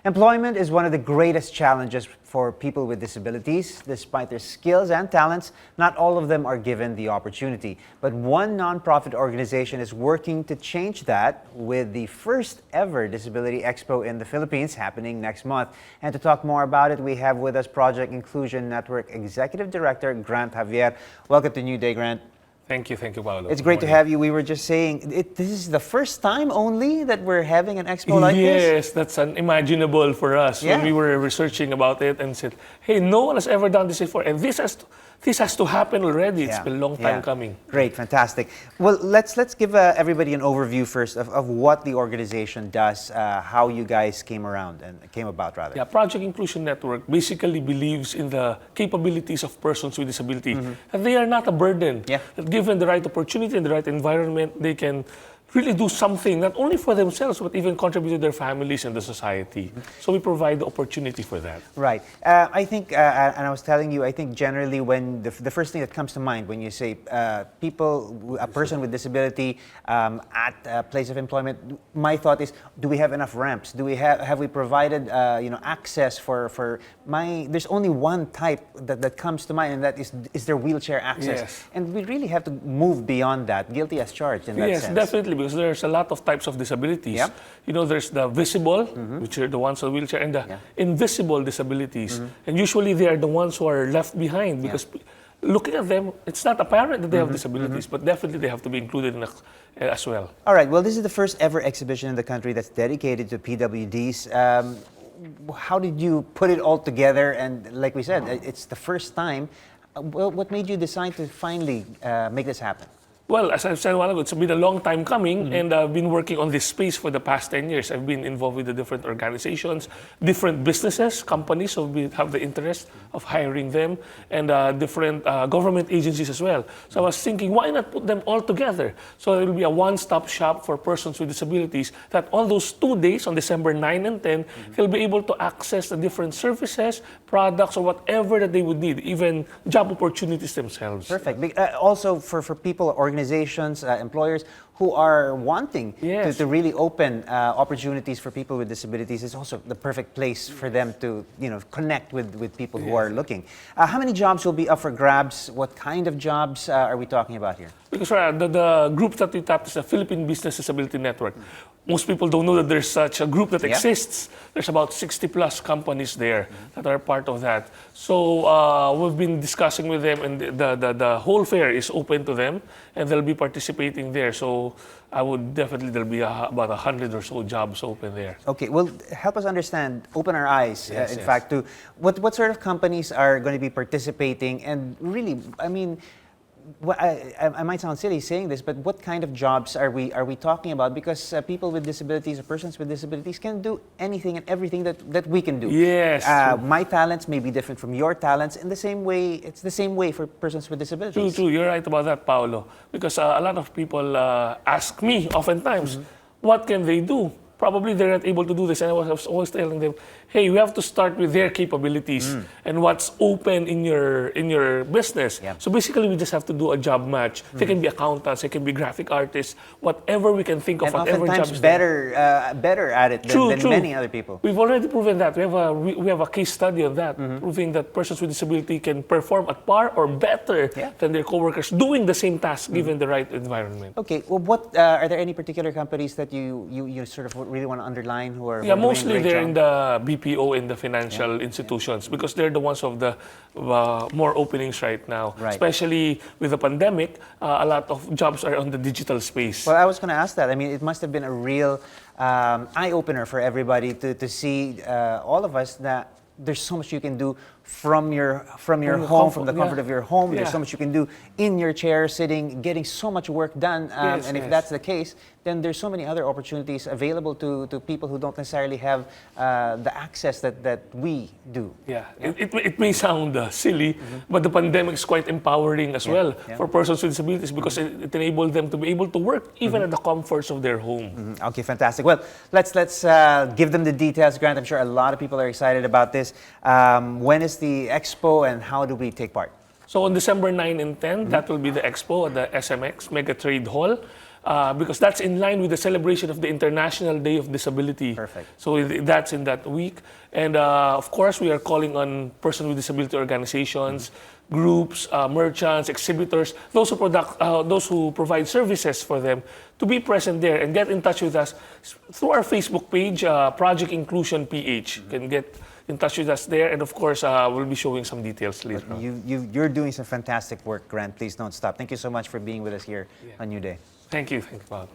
Employment is one of the greatest challenges for people with disabilities. Despite their skills and talents, not all of them are given the opportunity. But one nonprofit organization is working to change that with the first ever Disability Expo in the Philippines happening next month. And to talk more about it, we have with us Project Inclusion Network Executive Director Grant Javier. Welcome to New Day, Grant. Thank you, Paolo. It's great to have you. We were just saying, this is the first time only that we're having an expo like this? Yes, that's unimaginable for us. Yeah. When we were researching about it and said, hey, no one has ever done this before. And this has to happen already. It's been a long time coming. Great, fantastic. Well, let's give everybody an overview first of what the organization does, how you guys came about. Yeah, Project Inclusion Network basically believes in the capabilities of persons with disability. That they are not a burden. Yeah. That given the right opportunity and the right environment, they can really do something, not only for themselves, but even contribute to their families and the society. So we provide the opportunity for that. Right. I think, and I was telling you, I think generally when the first thing that comes to mind when you say a person with disability at a place of employment, my thought is, do we have enough ramps? Do we have we provided access for there's only one type that comes to mind, and that is their wheelchair access. Yes. And we really have to move beyond that, guilty as charged in that sense. Yes, definitely, because there's a lot of types of disabilities. Yep. You know, there's the visible, which are the ones on wheelchair, and the invisible disabilities. And usually they are the ones who are left behind because looking at them, it's not apparent that they have disabilities, but definitely they have to be included in as well. All right, well, this is the first ever exhibition in the country that's dedicated to PWDs. How did you put it all together? And like we said, it's the first time. What made you decide to finally make this happen? Well, as I've said a while ago, it's been a long time coming, and I've been working on this space for the past 10 years. I've been involved with the different organizations, different businesses, companies who have the interest of hiring them, and different government agencies as well. So I was thinking, why not put them all together? So it will be a one-stop shop for persons with disabilities that all those 2 days on December 9 and 10, they'll be able to access the different services, products, or whatever that they would need, even job opportunities themselves. Perfect. Also for people, organizations, employers who are wanting to really open opportunities for people with disabilities, is also the perfect place for them to connect with people who are looking. How many jobs will be up for grabs? What kind of jobs are we talking about here? Because the group that we tapped is the Philippine Business Disability Network. Most people don't know that there's such a group that exists. There's about 60 plus companies there that are part of that. So we've been discussing with them, and the whole fair is open to them, and they'll be participating there. So I would definitely, there'll be about 100 or so jobs open there. Okay, well, help us understand, open our eyes, in fact, to what sort of companies are going to be participating, and really, I mean, I might sound silly saying this, but what kind of jobs are we talking about? Because people with disabilities or persons with disabilities can do anything and everything that we can do. Yes. My talents may be different from your talents. In the same way, it's the same way for persons with disabilities. True. You're right about that, Paolo. Because a lot of people ask me oftentimes, what can they do? Probably they're not able to do this. And I was always telling them, hey, we have to start with their capabilities and what's open in your business. Yep. So basically, we just have to do a job match. They can be accountants, they can be graphic artists, whatever we can think of, and whatever oftentimes jobs. better at it than many other people. We've already proven that. We have a case study on that, proving that persons with disability can perform at par or better than their coworkers doing the same task given the right environment. Okay. Well, what are there any particular companies that you sort of really want to underline who are doing mostly a great they're job? in the BPO and the financial institutions because they're the ones of the more openings right now. Right. Especially with the pandemic, a lot of jobs are on the digital space. Well, I was going to ask that. I mean, it must have been a real eye-opener for everybody to see all of us that there's so much you can do from your home, from the comfort of your home. There's so much you can do in your chair, sitting, getting so much work done. And if that's the case, then there's so many other opportunities available to people who don't necessarily have the access that we do. It may sound silly, but the pandemic is quite empowering as well for persons with disabilities because it enabled them to be able to work even at the comforts of their home. Okay, fantastic. Well, let's give them the details, Grant. I'm sure a lot of people are excited about this. When is the expo and how do we take part? So on December 9 and 10, that will be the expo at the SMX Mega Trade Hall. because that's in line with the celebration of the International Day of Disability. Perfect. So that's in that week. And of course, we are calling on person with disability organizations, groups, merchants, exhibitors, those who provide services for them to be present there and get in touch with us through our Facebook page, Project Inclusion PH. You can get in touch with us there, and of course, we'll be showing some details later on. You're doing some fantastic work, Grant. Please don't stop. Thank you so much for being with us here on New Day. Thank you. Thank you, Bob.